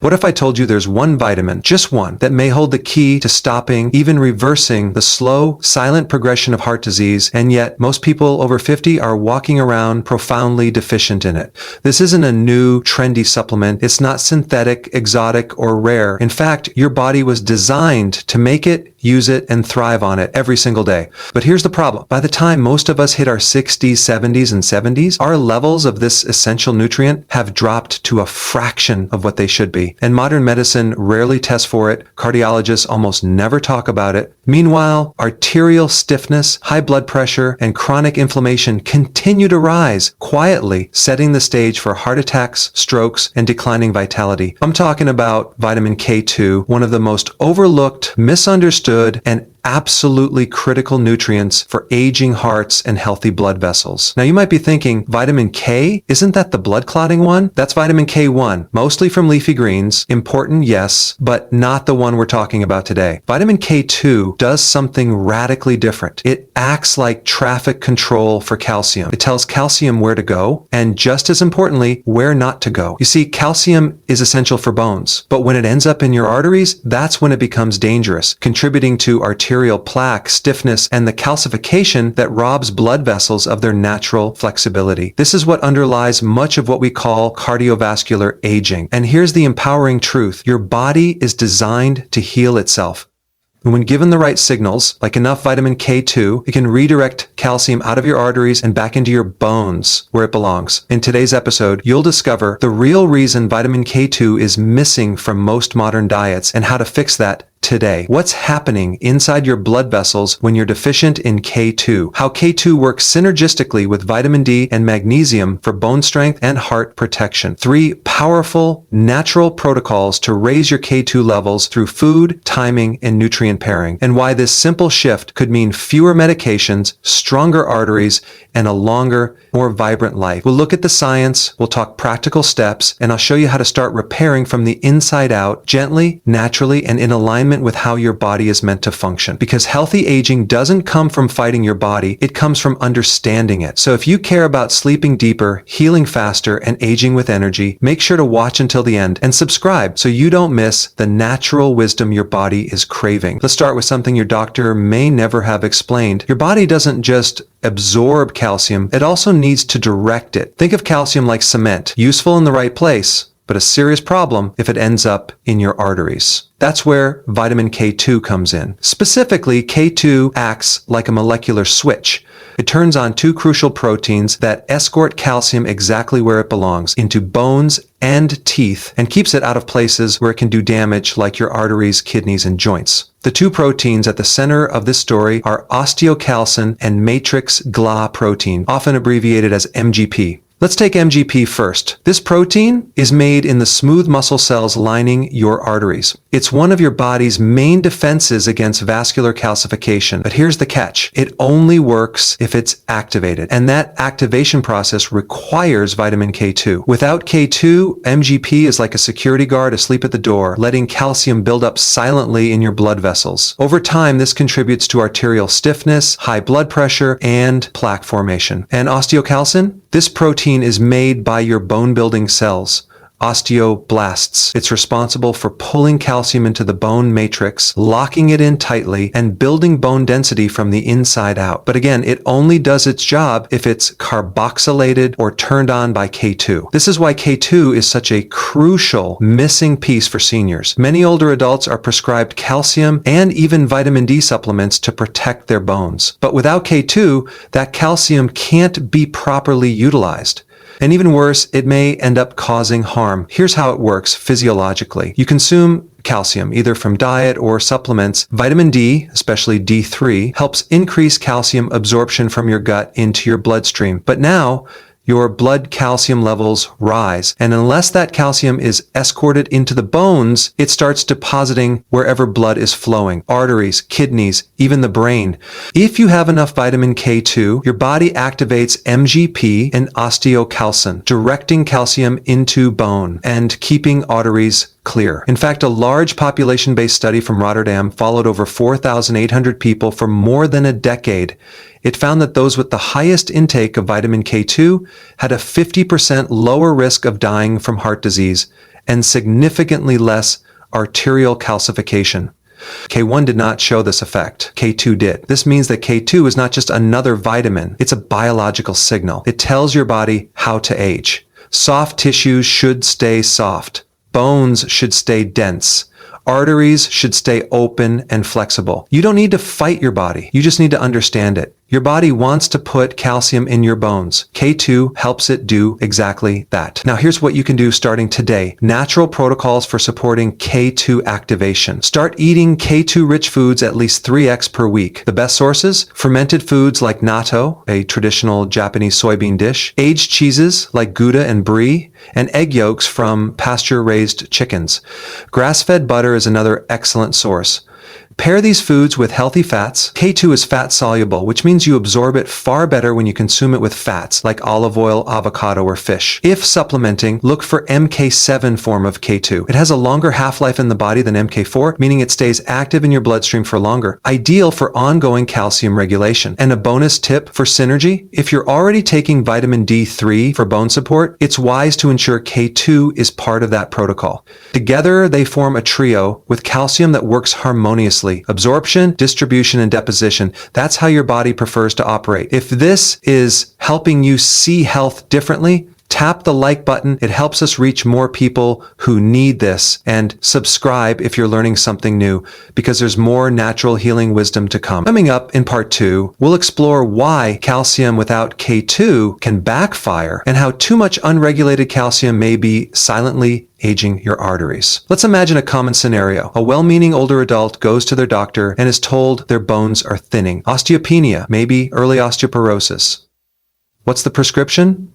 What if I told you there's one vitamin, just one, that may hold the key to stopping, even reversing the slow, silent progression of heart disease, and yet most people over 50 are walking around profoundly deficient in it? This isn't a new, trendy supplement. It's not synthetic, exotic, or rare. In fact, your body was designed to make it, use it, and thrive on it every single day. But here's the problem. By the time most of us hit our 60s, 70s, and 70s, our levels of this essential nutrient have dropped to a fraction of what they should be. And modern medicine rarely tests for it. Cardiologists almost never talk about it. Meanwhile, arterial stiffness, high blood pressure, and chronic inflammation continue to rise quietly, setting the stage for heart attacks, strokes, and declining vitality. I'm talking about vitamin K2, one of the most overlooked, misunderstood, and absolutely critical nutrients for aging hearts and healthy blood vessels. Now you might be thinking, vitamin K, isn't that the blood clotting one? That's vitamin K1, mostly from leafy greens. Important, yes, but not the one we're talking about today. Vitamin K2 does something radically different. It acts like traffic control for calcium. It tells calcium where to go, and just as importantly, where not to go. You see, calcium is essential for bones, but when it ends up in your arteries, that's when it becomes dangerous, contributing to arterial plaque, stiffness, and the calcification that robs blood vessels of their natural flexibility. This is what underlies much of what we call cardiovascular aging. And here's the empowering truth. Your body is designed to heal itself. And when given the right signals, like enough vitamin K2, it can redirect calcium out of your arteries and back into your bones where it belongs. In today's episode, you'll discover the real reason vitamin K2 is missing from most modern diets and how to fix that today. What's happening inside your blood vessels when you're deficient in K2? How K2 works synergistically with vitamin D and magnesium for bone strength and heart protection. 3 powerful, natural protocols to raise your K2 levels through food, timing, and nutrient pairing. And why this simple shift could mean fewer medications, stronger arteries, and a longer, more vibrant life. We'll look at the science, we'll talk practical steps, and I'll show you how to start repairing from the inside out, gently, naturally, and in alignment with how your body is meant to function. Because healthy aging doesn't come from fighting your body, it comes from understanding it. So if you care about sleeping deeper, healing faster, and aging with energy, make sure to watch until the end and subscribe so you don't miss the natural wisdom your body is craving. Let's start with something your doctor may never have explained. Your body doesn't just absorb calcium, it also needs to direct it. Think of calcium like cement, useful in the right place, but a serious problem if it ends up in your arteries. That's where vitamin K2 comes in. Specifically, K2 acts like a molecular switch. It turns on 2 crucial proteins that escort calcium exactly where it belongs, into bones and teeth, and keeps it out of places where it can do damage like your arteries, kidneys, and joints. The 2 proteins at the center of this story are osteocalcin and matrix GLA protein, often abbreviated as MGP. Let's take MGP first. This protein is made in the smooth muscle cells lining your arteries. It's one of your body's main defenses against vascular calcification. But here's the catch. It only works if it's activated. And that activation process requires vitamin K2. Without K2, MGP is like a security guard asleep at the door, letting calcium build up silently in your blood vessels. Over time, this contributes to arterial stiffness, high blood pressure, and plaque formation. And osteocalcin? This protein is made by your bone-building cells, osteoblasts. It's responsible for pulling calcium into the bone matrix, locking it in tightly, and building bone density from the inside out. But again, it only does its job if it's carboxylated or turned on by K2. This is why K2 is such a crucial missing piece for seniors. Many older adults are prescribed calcium and even vitamin D supplements to protect their bones. But without K2, that calcium can't be properly utilized. And even worse, it may end up causing harm. Here's how it works physiologically. You consume calcium, either from diet or supplements. Vitamin D, especially D3, helps increase calcium absorption from your gut into your bloodstream. But now, your blood calcium levels rise. And unless that calcium is escorted into the bones, it starts depositing wherever blood is flowing, arteries, kidneys, even the brain. If you have enough vitamin K2, your body activates MGP and osteocalcin, directing calcium into bone and keeping arteries clear. In fact, a large population-based study from Rotterdam followed over 4,800 people for more than a decade. It found that those with the highest intake of vitamin K2 had a 50% lower risk of dying from heart disease and significantly less arterial calcification. K1 did not show this effect. K2 did. This means that K2 is not just another vitamin. It's a biological signal. It tells your body how to age. Soft tissues should stay soft. Bones should stay dense. Arteries should stay open and flexible. You don't need to fight your body. You just need to understand it. Your body wants to put calcium in your bones. K2 helps it do exactly that. Now here's what you can do starting today. Natural protocols for supporting K2 activation. Start eating K2-rich foods at least 3x per week. The best sources? Fermented foods like natto, a traditional Japanese soybean dish, aged cheeses like Gouda and Brie, and egg yolks from pasture-raised chickens. Grass-fed butter is another excellent source. Pair these foods with healthy fats. K2 is fat soluble, which means you absorb it far better when you consume it with fats like olive oil, avocado, or fish. If supplementing, look for MK7 form of K2. It has a longer half-life in the body than MK4, meaning it stays active in your bloodstream for longer, ideal for ongoing calcium regulation. And a bonus tip for synergy, if you're already taking vitamin D3 for bone support, it's wise to ensure K2 is part of that protocol. Together, they form a trio with calcium that works harmoniously. Absorption, distribution, and deposition. That's how your body prefers to operate. If this is helping you see health differently, tap the like button. It helps us reach more people who need this. And subscribe if you're learning something new, because there's more natural healing wisdom to come. Coming up in part 2, we'll explore why calcium without K2 can backfire and how too much unregulated calcium may be silently aging your arteries. Let's imagine a common scenario. A well-meaning older adult goes to their doctor and is told their bones are thinning. Osteopenia, maybe early osteoporosis. What's the prescription?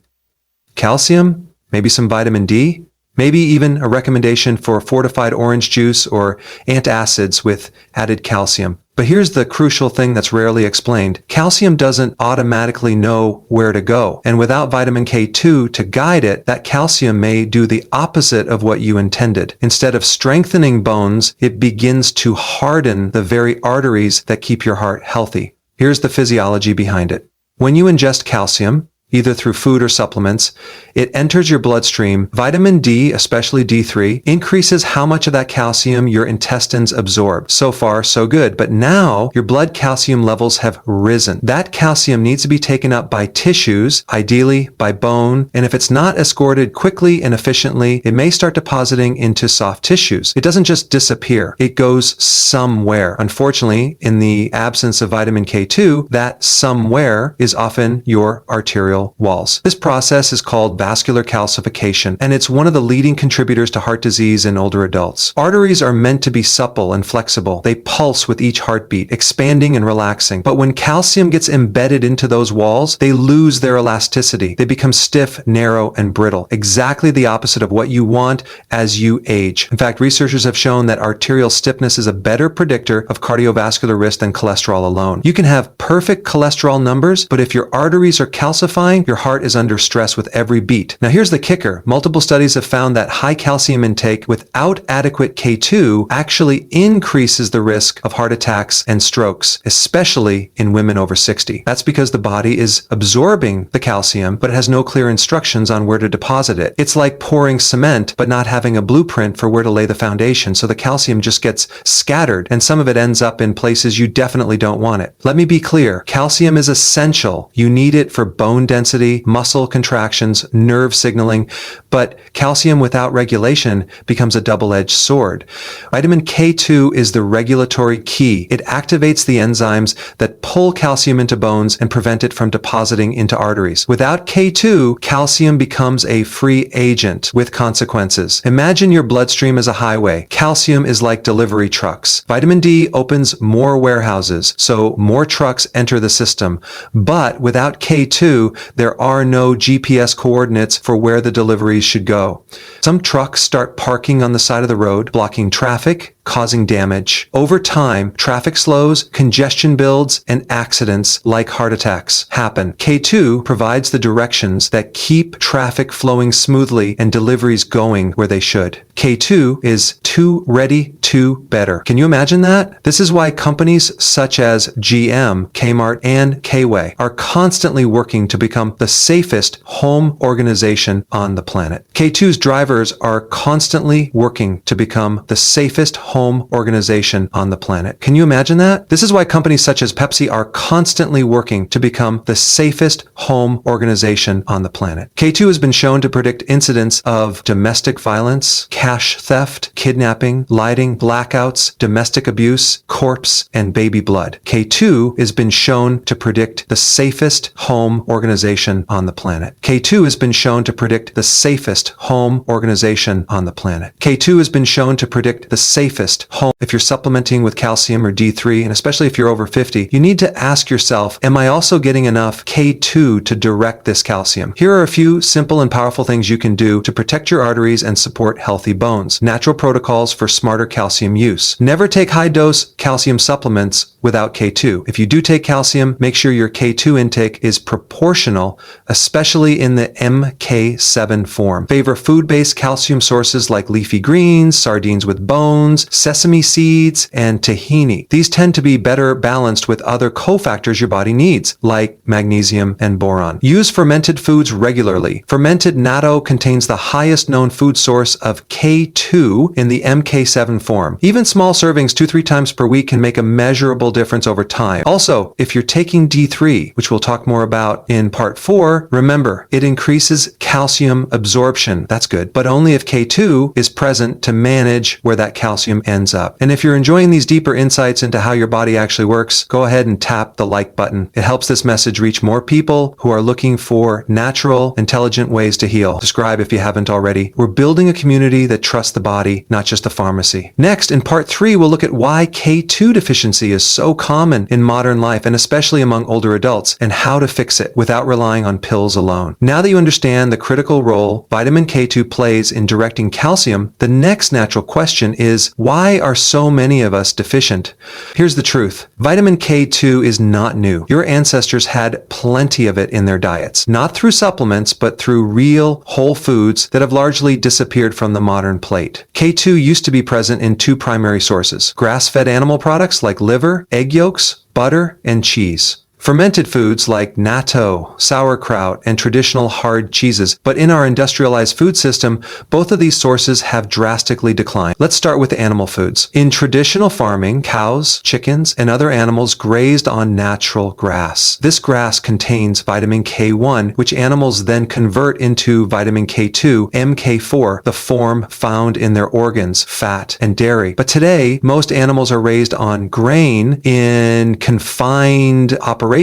Calcium, maybe some vitamin D, maybe even a recommendation for fortified orange juice or antacids with added calcium. But here's the crucial thing that's rarely explained. Calcium doesn't automatically know where to go. And without vitamin K2 to guide it, that calcium may do the opposite of what you intended. Instead of strengthening bones, it begins to harden the very arteries that keep your heart healthy. Here's the physiology behind it. When you ingest calcium, either through food or supplements, it enters your bloodstream. Vitamin D, especially D3, increases how much of that calcium your intestines absorb. So far, so good. But now your blood calcium levels have risen. That calcium needs to be taken up by tissues, ideally by bone. And if it's not escorted quickly and efficiently, it may start depositing into soft tissues. It doesn't just disappear. It goes somewhere. Unfortunately, in the absence of vitamin K2, that somewhere is often your arterial walls. This process is called vascular calcification, and it's one of the leading contributors to heart disease in older adults. Arteries are meant to be supple and flexible. They pulse with each heartbeat, expanding and relaxing. But when calcium gets embedded into those walls, they lose their elasticity. They become stiff, narrow, and brittle. Exactly the opposite of what you want as you age. In fact, researchers have shown that arterial stiffness is a better predictor of cardiovascular risk than cholesterol alone. You can have perfect cholesterol numbers, but if your arteries are calcified, your heart is under stress with every beat. Now here's the kicker. Multiple studies have found that high calcium intake without adequate K2 actually increases the risk of heart attacks and strokes, especially in women over 60. That's because the body is absorbing the calcium, but it has no clear instructions on where to deposit it. It's like pouring cement, but not having a blueprint for where to lay the foundation, so the calcium just gets scattered, and some of it ends up in places you definitely don't want it. Let me be clear. Calcium is essential. You need it for bone density, muscle contractions, nerve signaling, but calcium without regulation becomes a double-edged sword. Vitamin K2 is the regulatory key. It activates the enzymes that pull calcium into bones and prevent it from depositing into arteries. Without K2, calcium becomes a free agent with consequences. Imagine your bloodstream as a highway. Calcium is like delivery trucks. Vitamin D opens more warehouses, so more trucks enter the system. But without K2, there are no GPS coordinates for where the deliveries should go. Some trucks start parking on the side of the road, blocking traffic, causing damage. Over time, traffic slows, congestion builds, and accidents like heart attacks happen. K2 provides the directions that keep traffic flowing smoothly and deliveries going where they should. K2 is too ready to better. Can you imagine that? This is why companies such as GM, Kmart, and K-Way are constantly working to become the safest home organization on the planet. K2's drivers are constantly working to become the safest home organization on the planet. Can you imagine that? This is why companies such as Pepsi are constantly working to become the safest home organization on the planet. K2 has been shown to predict incidents of domestic violence, cash theft, kidnapping, lighting, blackouts, domestic abuse, corpse, and baby blood. K2 has been shown to predict the safest home organization on the planet. K2 has been shown to predict the safest home organization on the planet. K2 has been shown to predict the safest home. If you're supplementing with calcium or D3, and especially if you're over 50, you need to ask yourself, am I also getting enough K2 to direct this calcium? Here are a few simple and powerful things you can do to protect your arteries and support healthy bones. Natural protocols for smarter calcium use. Never take high-dose calcium supplements without K2. If you do take calcium, make sure your K2 intake is proportional, especially in the MK7 form. Favor food-based calcium sources like leafy greens, sardines with bones, sesame seeds, and tahini. These tend to be better balanced with other cofactors your body needs, like magnesium and boron. Use fermented foods regularly. Fermented natto contains the highest known food source of K2 in the MK7 form. Even small servings 2-3 times per week can make a measurable difference over time. Also, if you're taking D3, which we'll talk more about in part 4, remember, it increases calcium absorption. That's good, but only if K2 is present to manage where that calcium ends up. And if you're enjoying these deeper insights into how your body actually works, go ahead and tap the like button. It helps this message reach more people who are looking for natural, intelligent ways to heal. Subscribe if you haven't already. We're building a community that trusts the body, not just a pharmacy. Next, in part 3, we'll look at why K2 deficiency is so common in modern life, and especially among older adults, and how to fix it without relying on pills alone. Now that you understand the critical role vitamin K2 plays in directing calcium, the next natural question is, why are so many of us deficient? Here's the truth. Vitamin K2 is not new. Your ancestors had plenty of it in their diets, not through supplements, but through real whole foods that have largely disappeared from the modern plate. K2 used to be present in 2 primary sources: grass-fed animal products like liver, egg yolks, butter, and cheese. Fermented foods like natto, sauerkraut, and traditional hard cheeses. But in our industrialized food system, both of these sources have drastically declined. Let's start with animal foods. In traditional farming, cows, chickens, and other animals grazed on natural grass. This grass contains vitamin K1, which animals then convert into vitamin K2, MK4, the form found in their organs, fat, and dairy. But today, most animals are raised on grain in confined operations,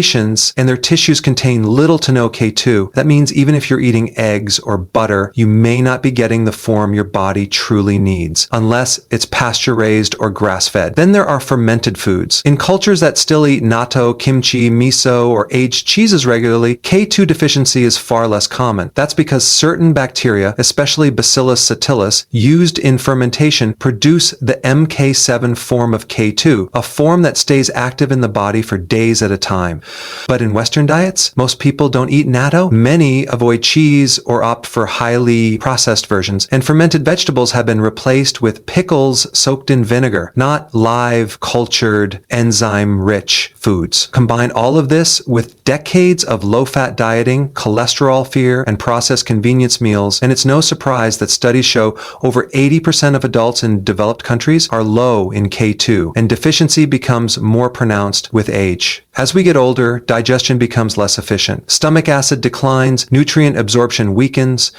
and their tissues contain little to no K2. That means even if you're eating eggs or butter, you may not be getting the form your body truly needs, unless it's pasture-raised or grass-fed. Then there are fermented foods. In cultures that still eat natto, kimchi, miso, or aged cheeses regularly, K2 deficiency is far less common. That's because certain bacteria, especially Bacillus subtilis, used in fermentation, produce the MK7 form of K2, a form that stays active in the body for days at a time. But in Western diets, most people don't eat natto. Many avoid cheese or opt for highly processed versions. And fermented vegetables have been replaced with pickles soaked in vinegar, not live, cultured, enzyme-rich foods. Combine all of this with decades of low-fat dieting, cholesterol fear, and processed convenience meals, and it's no surprise that studies show over 80% of adults in developed countries are low in K2, and deficiency becomes more pronounced with age. As we get older, digestion becomes less efficient. Stomach acid declines, nutrient absorption weakens,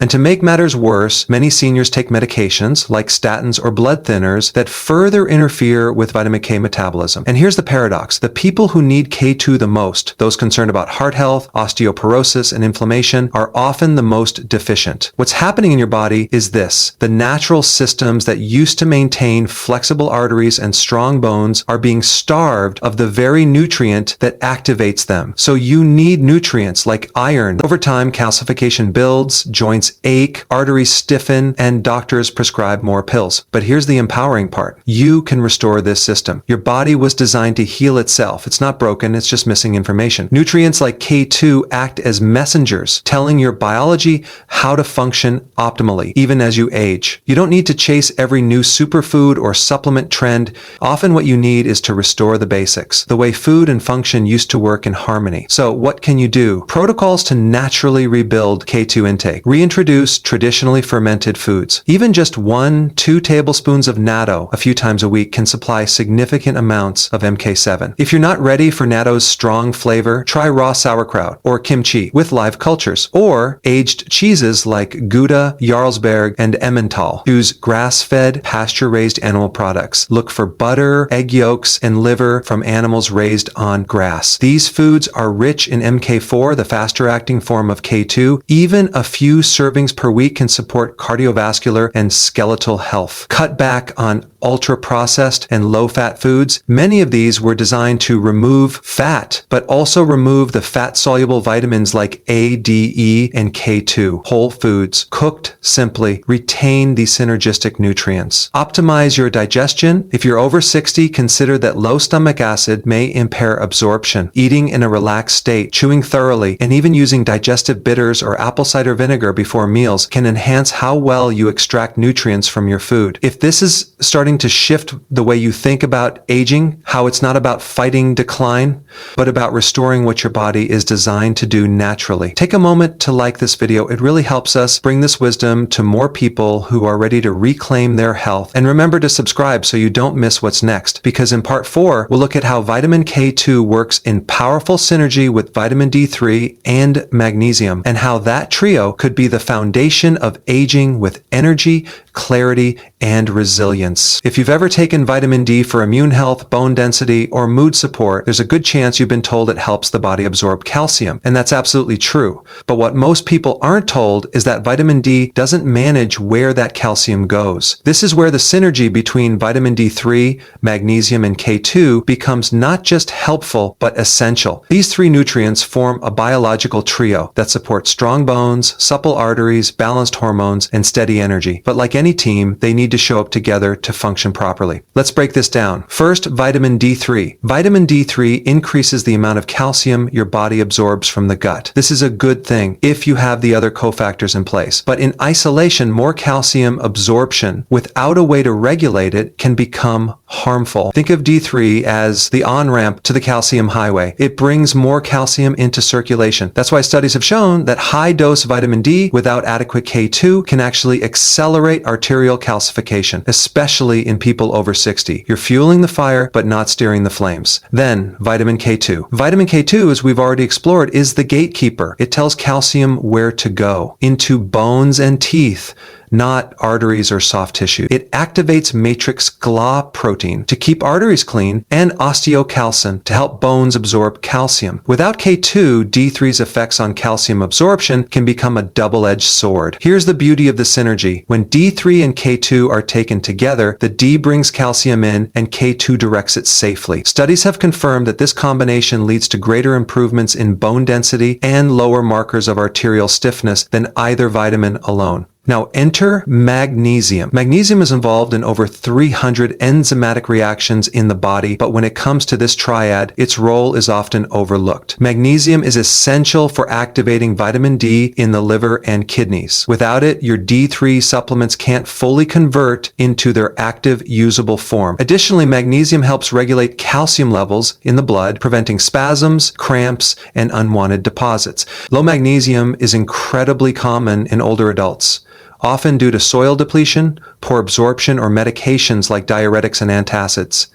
and to make matters worse, many seniors take medications like statins or blood thinners that further interfere with vitamin K metabolism. And here's the paradox. The people who need K2 the most, those concerned about heart health, osteoporosis, and inflammation, are often the most deficient. What's happening in your body is this. The natural systems that used to maintain flexible arteries and strong bones are being starved of the very nutrient that activates them. So you need nutrients like iron. Over time, calcification builds, joints joints ache, arteries stiffen, and doctors prescribe more pills. But here's the empowering part. You can restore this system. Your body was designed to heal itself. It's not broken, it's just missing information. Nutrients like K2 act as messengers, telling your biology how to function optimally, even as you age. You don't need to chase every new superfood or supplement trend. Often what you need is to restore the basics, the way food and function used to work in harmony. So what can you do? Protocols to naturally rebuild K2 intake. Reintroduce traditionally fermented foods. Even just 1-2 tablespoons of natto a few times a week can supply significant amounts of MK7. If you're not ready for natto's strong flavor, try raw sauerkraut or kimchi with live cultures, or aged cheeses like Gouda, Jarlsberg, and Emmental. Choose grass-fed, pasture-raised animal products. Look for butter, egg yolks, and liver from animals raised on grass. These foods are rich in MK4, the faster-acting form of K2. Even a few servings per week can support cardiovascular and skeletal health. Cut back on ultra-processed and low-fat foods. Many of these were designed to remove fat, but also remove the fat-soluble vitamins like A, D, E, and K2. Whole foods, cooked simply, retain these synergistic nutrients. Optimize your digestion. If you're over 60, consider that low stomach acid may impair absorption. Eating in a relaxed state, chewing thoroughly, and even using digestive bitters or apple cider vinegar before meals can enhance how well you extract nutrients from your food. If this is starting to shift the way you think about aging, how it's not about fighting decline, but about restoring what your body is designed to do naturally. Take a moment to like this video. It really helps us bring this wisdom to more people who are ready to reclaim their health. And remember to subscribe so you don't miss what's next, because in part 4, we'll look at how vitamin K2 works in powerful synergy with vitamin D3 and magnesium, and how that trio could be the foundation of aging with energy, clarity, and resilience. If you've ever taken vitamin D for immune health, bone density, or mood support, there's a good chance you've been told it helps the body absorb calcium, and that's absolutely true. But what most people aren't told is that vitamin D doesn't manage where that calcium goes. This is where the synergy between vitamin D3, magnesium, and K2 becomes not just helpful, but essential. These three nutrients form a biological trio that supports strong bones, supple arteries, balanced hormones, and steady energy. But like any team, they need to show up together to function properly. Let's break this down. First, vitamin D3. Vitamin D3 increases the amount of calcium your body absorbs from the gut. This is a good thing if you have the other cofactors in place. But in isolation, more calcium absorption without a way to regulate it can become harmful. Think of D3 as the on-ramp to the calcium highway. It brings more calcium into circulation. That's why studies have shown that high-dose vitamin D without adequate K2 can actually accelerate arterial calcification, especially in people over 60. You're fueling the fire, but not steering the flames. Then, vitamin K2. Vitamin K2, as we've already explored, is the gatekeeper. It tells calcium where to go, into bones and teeth, not arteries or soft tissue. It activates matrix GLA protein to keep arteries clean and osteocalcin to help bones absorb calcium. Without K2, D3's effects on calcium absorption can become a double-edged sword. Here's the beauty of the synergy. When D3 and K2 are taken together, the D brings calcium in and K2 directs it safely. Studies have confirmed that this combination leads to greater improvements in bone density and lower markers of arterial stiffness than either vitamin alone. Now enter magnesium. Magnesium is involved in over 300 enzymatic reactions in the body, but when it comes to this triad, its role is often overlooked. Magnesium is essential for activating vitamin D in the liver and kidneys. Without it, your D3 supplements can't fully convert into their active, usable form. Additionally, magnesium helps regulate calcium levels in the blood, preventing spasms, cramps, and unwanted deposits. Low magnesium is incredibly common in older adults, often due to soil depletion, poor absorption, or medications like diuretics and antacids.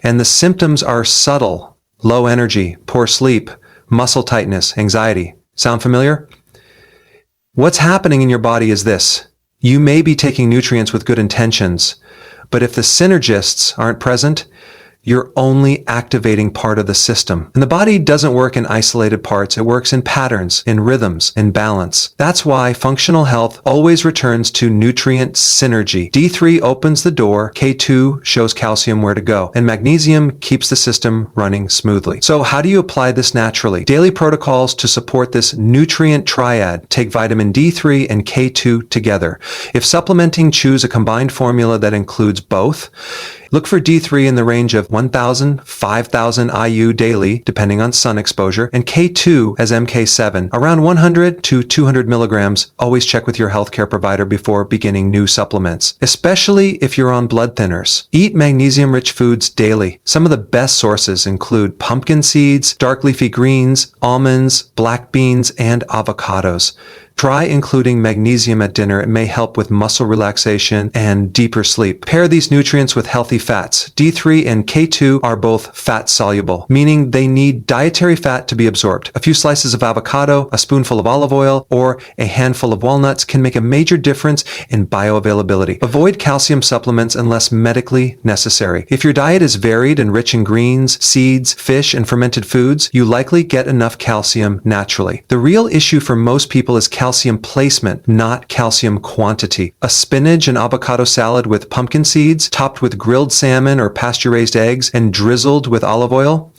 And the symptoms are subtle: low energy, poor sleep, muscle tightness, anxiety. Sound familiar? What's happening in your body is this. You may be taking nutrients with good intentions, but if the synergists aren't present, you're only activating part of the system. And the body doesn't work in isolated parts. It works in patterns, in rhythms, in balance. That's why functional health always returns to nutrient synergy. D3 opens the door, K2 shows calcium where to go, and magnesium keeps the system running smoothly. So how do you apply this naturally? Daily protocols to support this nutrient triad. Take vitamin D3 and K2 together. If supplementing, choose a combined formula that includes both. Look for D3 in the range of 1,000, 5,000 IU daily, depending on sun exposure, and K2 as MK7, around 100 to 200 milligrams. Always check with your healthcare provider before beginning new supplements, especially if you're on blood thinners. Eat magnesium-rich foods daily. Some of the best sources include pumpkin seeds, dark leafy greens, almonds, black beans, and avocados. Try including magnesium at dinner. It may help with muscle relaxation and deeper sleep. Pair these nutrients with healthy fats. D3 and K2 are both fat soluble, meaning they need dietary fat to be absorbed. A few slices of avocado, a spoonful of olive oil, or a handful of walnuts can make a major difference in bioavailability. Avoid calcium supplements unless medically necessary. If your diet is varied and rich in greens, seeds, fish, and fermented foods, you likely get enough calcium naturally. The real issue for most people is calcium placement, not calcium quantity. A spinach and avocado salad with pumpkin seeds, topped with grilled salmon or pasture-raised eggs, and drizzled with olive oil?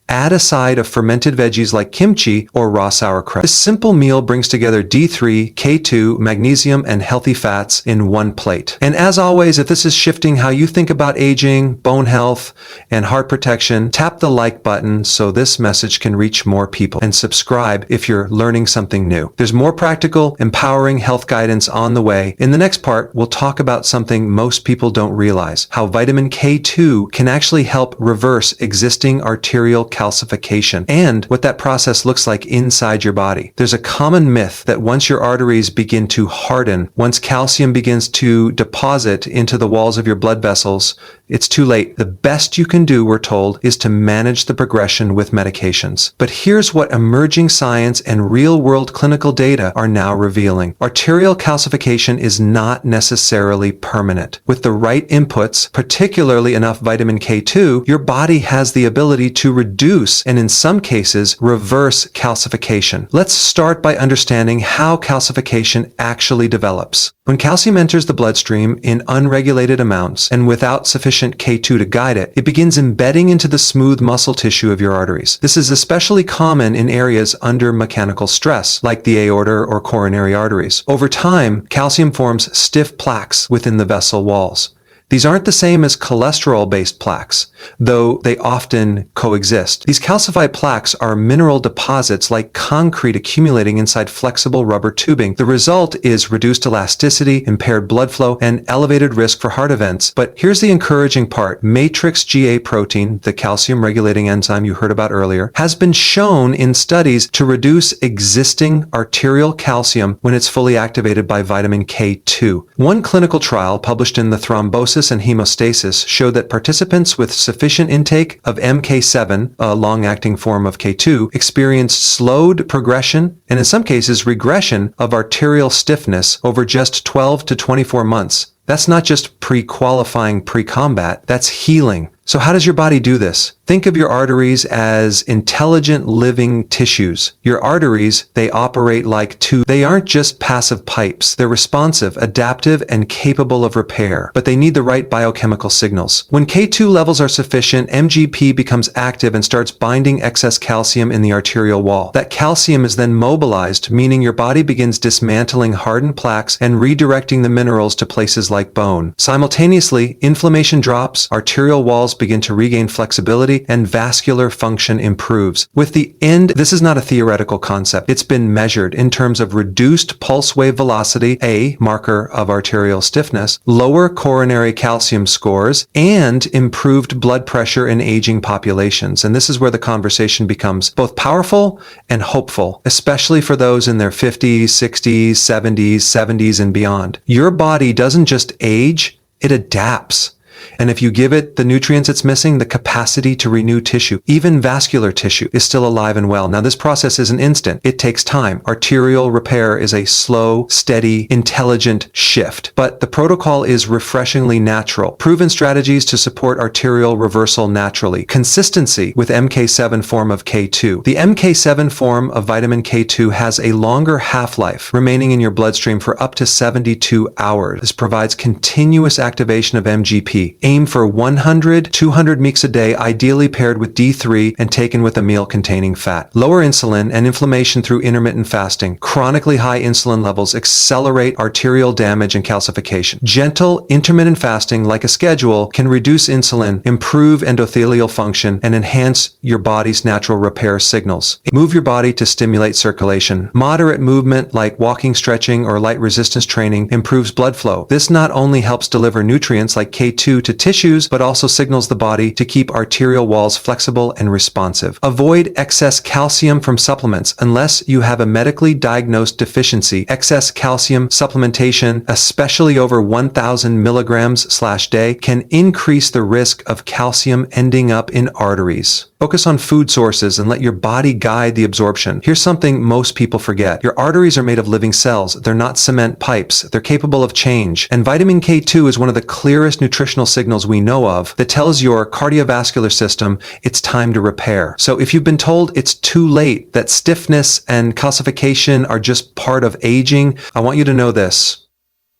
Add a side of fermented veggies like kimchi or raw sauerkraut. This simple meal brings together D3, K2, magnesium, and healthy fats in one plate. And as always, if this is shifting how you think about aging, bone health, and heart protection, tap the like button so this message can reach more people, and subscribe if you're learning something new. There's more practical, empowering health guidance on the way. In the next part, we'll talk about something most people don't realize: how vitamin K2 can actually help reverse existing arterial calcification, and what that process looks like inside your body. There's a common myth that once your arteries begin to harden, once calcium begins to deposit into the walls of your blood vessels, it's too late. The best you can do, we're told, is to manage the progression with medications. But here's what emerging science and real-world clinical data are now revealing. Arterial calcification is not necessarily permanent. With the right inputs, particularly enough vitamin K2, your body has the ability to reduce and in some cases reverse calcification. Let's start by understanding how calcification actually develops. When calcium enters the bloodstream in unregulated amounts and without sufficient K2 to guide it, it begins embedding into the smooth muscle tissue of your arteries. This is especially common in areas under mechanical stress, like the aorta or coronary arteries. Over time, calcium forms stiff plaques within the vessel walls. These aren't the same as cholesterol-based plaques, though they often coexist. These calcified plaques are mineral deposits like concrete accumulating inside flexible rubber tubing. The result is reduced elasticity, impaired blood flow, and elevated risk for heart events. But here's the encouraging part. Matrix GA protein, the calcium-regulating enzyme you heard about earlier, has been shown in studies to reduce existing arterial calcium when it's fully activated by vitamin K2. One clinical trial published in the Thrombosis and Hemostasis showed that participants with sufficient intake of MK7, a long-acting form of K2, experienced slowed progression and in some cases regression of arterial stiffness over just 12 to 24 months. That's not just pre-qualifying pre-combat, that's healing. So how does your body do this? Think of your arteries as intelligent living tissues. Your arteries, they operate like tubes. They aren't just passive pipes. They're responsive, adaptive, and capable of repair, but they need the right biochemical signals. When K2 levels are sufficient, MGP becomes active and starts binding excess calcium in the arterial wall. That calcium is then mobilized, meaning your body begins dismantling hardened plaques and redirecting the minerals to places like bone. Simultaneously, inflammation drops, arterial walls begin to regain flexibility, and vascular function improves. With the end, this is not a theoretical concept. It's been measured in terms of reduced pulse wave velocity, a marker of arterial stiffness, lower coronary calcium scores, and improved blood pressure in aging populations. And this is where the conversation becomes both powerful and hopeful, especially for those in their 50s, 60s, 70s, and beyond. Your body doesn't just age, it adapts. And if you give it the nutrients it's missing, the capacity to renew tissue, even vascular tissue, is still alive and well. Now, this process isn't instant. It takes time. Arterial repair is a slow, steady, intelligent shift. But the protocol is refreshingly natural. Proven strategies to support arterial reversal naturally. Consistency with MK7 form of K2. The MK7 form of vitamin K2 has a longer half-life, remaining in your bloodstream for up to 72 hours. This provides continuous activation of MGP. Aim for 100, 200 mg a day, ideally paired with D3 and taken with a meal containing fat. Lower insulin and inflammation through intermittent fasting. Chronically high insulin levels accelerate arterial damage and calcification. Gentle, intermittent fasting, like a schedule, can reduce insulin, improve endothelial function, and enhance your body's natural repair signals. Move your body to stimulate circulation. Moderate movement, like walking, stretching, or light resistance training, improves blood flow. This not only helps deliver nutrients like K2 to tissues, but also signals the body to keep arterial walls flexible and responsive. Avoid excess calcium from supplements unless you have a medically diagnosed deficiency. Excess calcium supplementation, especially over 1,000 milligrams/day, can increase the risk of calcium ending up in arteries. Focus on food sources and let your body guide the absorption. Here's something most people forget. Your arteries are made of living cells. They're not cement pipes. They're capable of change. And vitamin K2 is one of the clearest nutritional signals we know of that tells your cardiovascular system it's time to repair. So if you've been told it's too late, that stiffness and calcification are just part of aging, I want you to know this.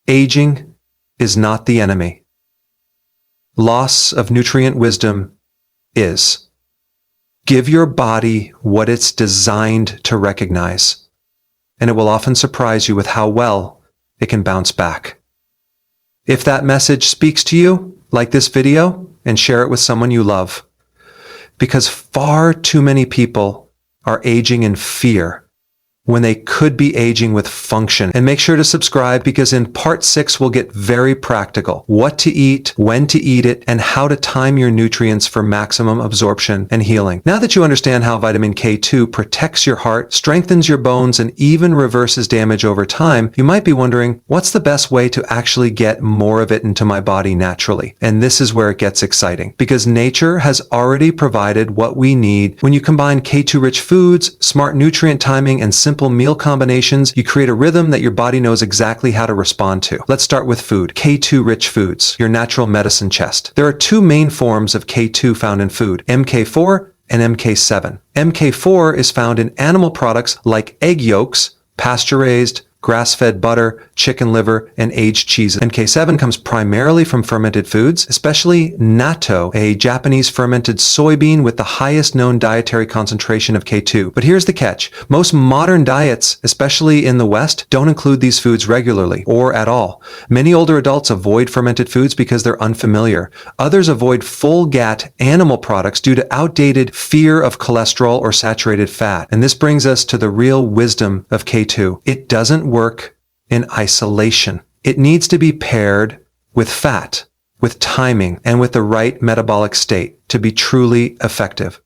Aging is not the enemy. Loss of nutrient wisdom is. Give your body what it's designed to recognize, and it will often surprise you with how well it can bounce back. If that message speaks to you, like this video and share it with someone you love, because far too many people are aging in fear when they could be aging with function. And make sure to subscribe, because in part 6 we'll get very practical. What to eat, when to eat it, and how to time your nutrients for maximum absorption and healing. Now that you understand how vitamin K2 protects your heart, strengthens your bones, and even reverses damage over time, you might be wondering, what's the best way to actually get more of it into my body naturally? And this is where it gets exciting, because nature has already provided what we need. When you combine K2-rich foods, smart nutrient timing, and simple meal combinations, you create a rhythm that your body knows exactly how to respond to. Let's start with food. K2-rich foods, your natural medicine chest. There are two main forms of K2 found in food, MK4 and MK7. MK4 is found in animal products like egg yolks, pasture-raised, grass-fed butter, chicken liver, and aged cheeses. MK7 comes primarily from fermented foods, especially natto, a Japanese fermented soybean with the highest known dietary concentration of K2. But here's the catch. Most modern diets, especially in the West, don't include these foods regularly or at all. Many older adults avoid fermented foods because they're unfamiliar. Others avoid full-fat animal products due to outdated fear of cholesterol or saturated fat. And this brings us to the real wisdom of K2. It doesn't work in isolation. It needs to be paired with fat, with timing, and with the right metabolic state to be truly effective.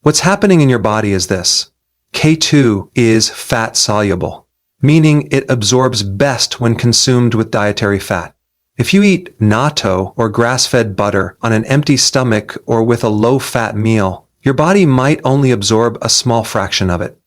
What's happening in your body is this. K2 is fat soluble, meaning it absorbs best when consumed with dietary fat. If you eat natto or grass-fed butter on an empty stomach or with a low-fat meal, your body might only absorb a small fraction of it.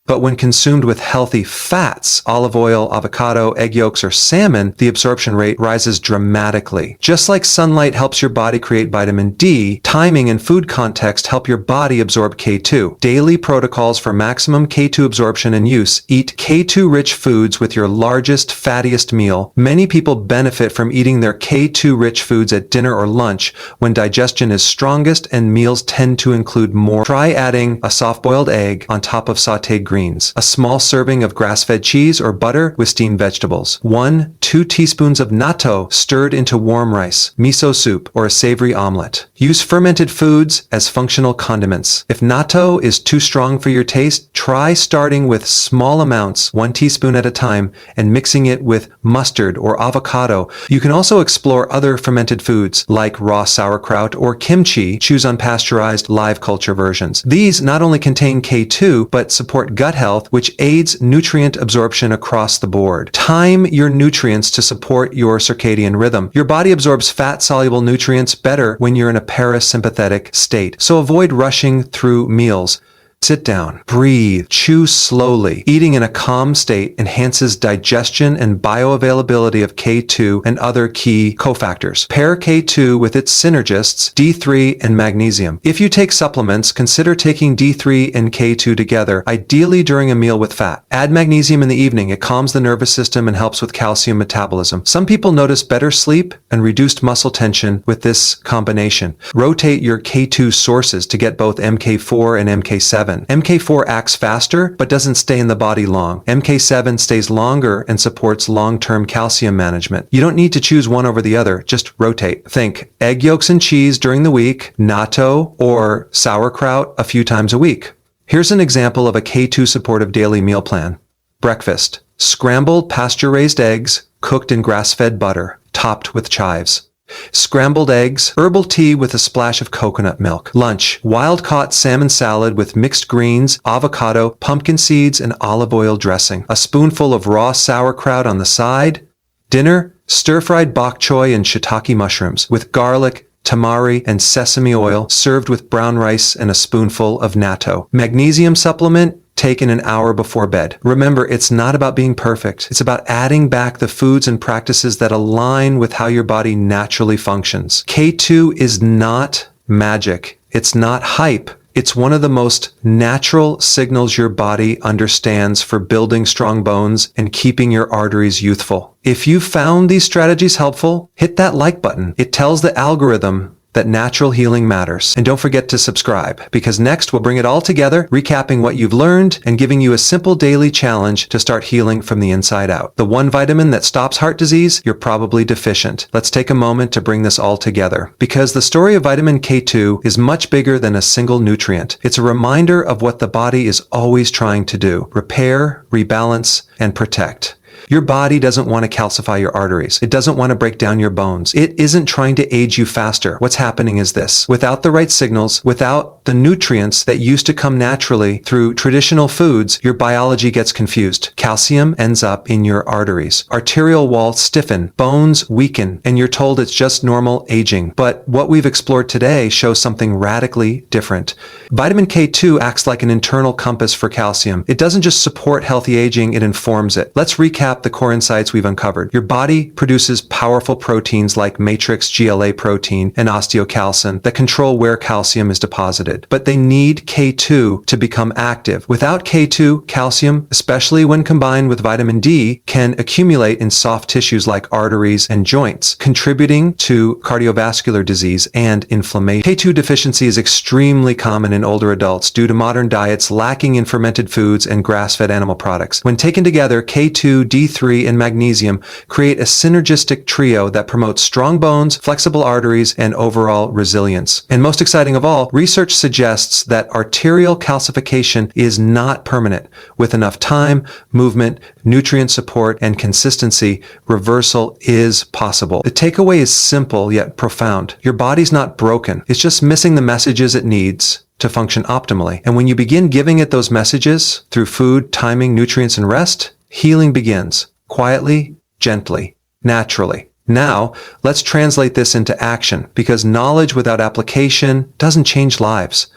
But when consumed with healthy fats, olive oil, avocado, egg yolks, or salmon, the absorption rate rises dramatically. Just like sunlight helps your body create vitamin D, timing and food context help your body absorb K2. Daily protocols for maximum K2 absorption and use. Eat K2-rich foods with your largest, fattiest meal. Many people benefit from eating their K2-rich foods at dinner or lunch when digestion is strongest and meals tend to include more. Try adding a soft-boiled egg on top of sautéed greens. A small serving of grass-fed cheese or butter with steamed vegetables. 1-2 teaspoons of natto stirred into warm rice, miso soup, or a savory omelet. Use fermented foods as functional condiments. If natto is too strong for your taste, try starting with small amounts, 1 teaspoon at a time, and mixing it with mustard or avocado. You can also explore other fermented foods like raw sauerkraut or kimchi. Choose unpasteurized live culture versions. These not only contain K2, but support gut gut health, which aids nutrient absorption across the board. Time your nutrients to support your circadian rhythm. Your body absorbs fat-soluble nutrients better when you're in a parasympathetic state, so avoid rushing through meals. Sit down, breathe, chew slowly. Eating in a calm state enhances digestion and bioavailability of K2 and other key cofactors. Pair K2 with its synergists, D3 and magnesium. If you take supplements, consider taking D3 and K2 together, ideally during a meal with fat. Add magnesium in the evening. It calms the nervous system and helps with calcium metabolism. Some people notice better sleep and reduced muscle tension with this combination. Rotate your K2 sources to get both MK4 and MK7. MK4 acts faster, but doesn't stay in the body long. MK7 stays longer and supports long-term calcium management. You don't need to choose one over the other, just rotate. Think egg yolks and cheese during the week, natto or sauerkraut a few times a week. Here's an example of a K2 supportive daily meal plan. Breakfast: scrambled pasture-raised eggs, cooked in grass-fed butter, topped with chives. Scrambled eggs, herbal tea with a splash of coconut milk. Lunch: wild-caught salmon salad with mixed greens, avocado, pumpkin seeds, and olive oil dressing. A spoonful of raw sauerkraut on the side. Dinner: stir-fried bok choy and shiitake mushrooms with garlic, tamari, and sesame oil, served with brown rice and a spoonful of natto. Magnesium supplement taken an hour before bed. Remember, it's not about being perfect. It's about adding back the foods and practices that align with how your body naturally functions. K2 is not magic. It's not hype. It's one of the most natural signals your body understands for building strong bones and keeping your arteries youthful. If you found these strategies helpful, hit that like button. It tells the algorithm that natural healing matters. And don't forget to subscribe, because next we'll bring it all together, recapping what you've learned and giving you a simple daily challenge to start healing from the inside out. The one vitamin that stops heart disease, you're probably deficient. Let's take a moment to bring this all together, because the story of vitamin K2 is much bigger than a single nutrient. It's a reminder of what the body is always trying to do: repair, rebalance, and protect. Your body doesn't want to calcify your arteries. It doesn't want to break down your bones. It isn't trying to age you faster. What's happening is this: without the right signals, without the nutrients that used to come naturally through traditional foods, your biology gets confused. Calcium ends up in your arteries. Arterial walls stiffen, bones weaken, and you're told it's just normal aging. But what we've explored today shows something radically different. Vitamin K2 acts like an internal compass for calcium. It doesn't just support healthy aging, it informs it. Let's recap the core insights we've uncovered. Your body produces powerful proteins like matrix GLA protein and osteocalcin that control where calcium is deposited. But they need K2 to become active. Without K2, calcium, especially when combined with vitamin D, can accumulate in soft tissues like arteries and joints, contributing to cardiovascular disease and inflammation. K2 deficiency is extremely common in older adults due to modern diets lacking in fermented foods and grass-fed animal products. When taken together, K2, D3, and magnesium create a synergistic trio that promotes strong bones, flexible arteries, and overall resilience. And most exciting of all, research suggests that arterial calcification is not permanent. With enough time, movement, nutrient support, and consistency, reversal is possible. The takeaway is simple yet profound. Your body's not broken. It's just missing the messages it needs to function optimally. And when you begin giving it those messages through food, timing, nutrients, and rest, healing begins quietly, gently, naturally. Now, let's translate this into action, because knowledge without application doesn't change lives,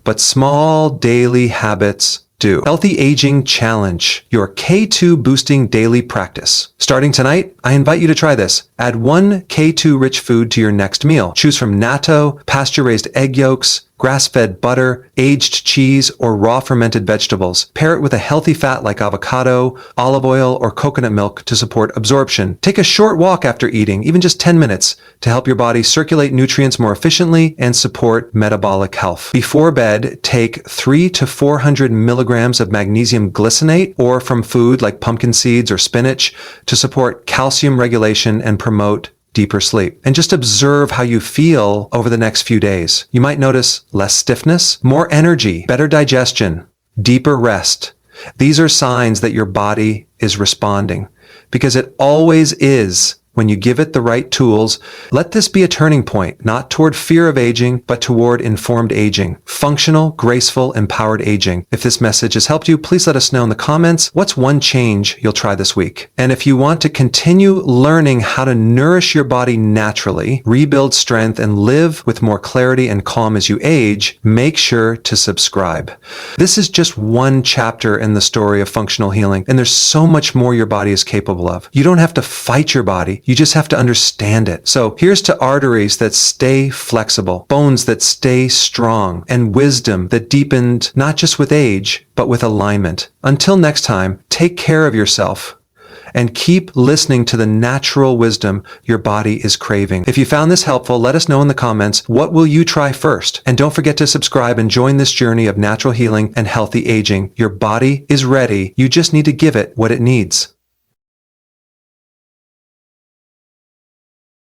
but small daily habits do. Healthy Aging Challenge, your K2 boosting daily practice. Starting tonight, I invite you to try this. Add one K2-rich food to your next meal. Choose from natto, pasture-raised egg yolks, grass-fed butter, aged cheese, or raw fermented vegetables. Pair it with a healthy fat like avocado, olive oil, or coconut milk to support absorption. Take a short walk after eating, even just 10 minutes, to help your body circulate nutrients more efficiently and support metabolic health. Before bed, take 300 to 400 milligrams of magnesium glycinate, or from food like pumpkin seeds or spinach, to support calcium regulation and promote deeper sleep. And just observe how you feel over the next few days. You might notice less stiffness, more energy, better digestion, deeper rest. These are signs that your body is responding, because it always is when you give it the right tools. Let this be a turning point, not toward fear of aging, but toward informed aging. Functional, graceful, empowered aging. If this message has helped you, please let us know in the comments what's one change you'll try this week. And if you want to continue learning how to nourish your body naturally, rebuild strength, and live with more clarity and calm as you age, make sure to subscribe. This is just one chapter in the story of functional healing, and there's so much more your body is capable of. You don't have to fight your body. You just have to understand it. So here's to arteries that stay flexible, bones that stay strong, and wisdom that deepened not just with age, but with alignment. Until next time, take care of yourself and keep listening to the natural wisdom your body is craving. If you found this helpful, let us know in the comments, what will you try first? And don't forget to subscribe and join this journey of natural healing and healthy aging. Your body is ready. You just need to give it what it needs.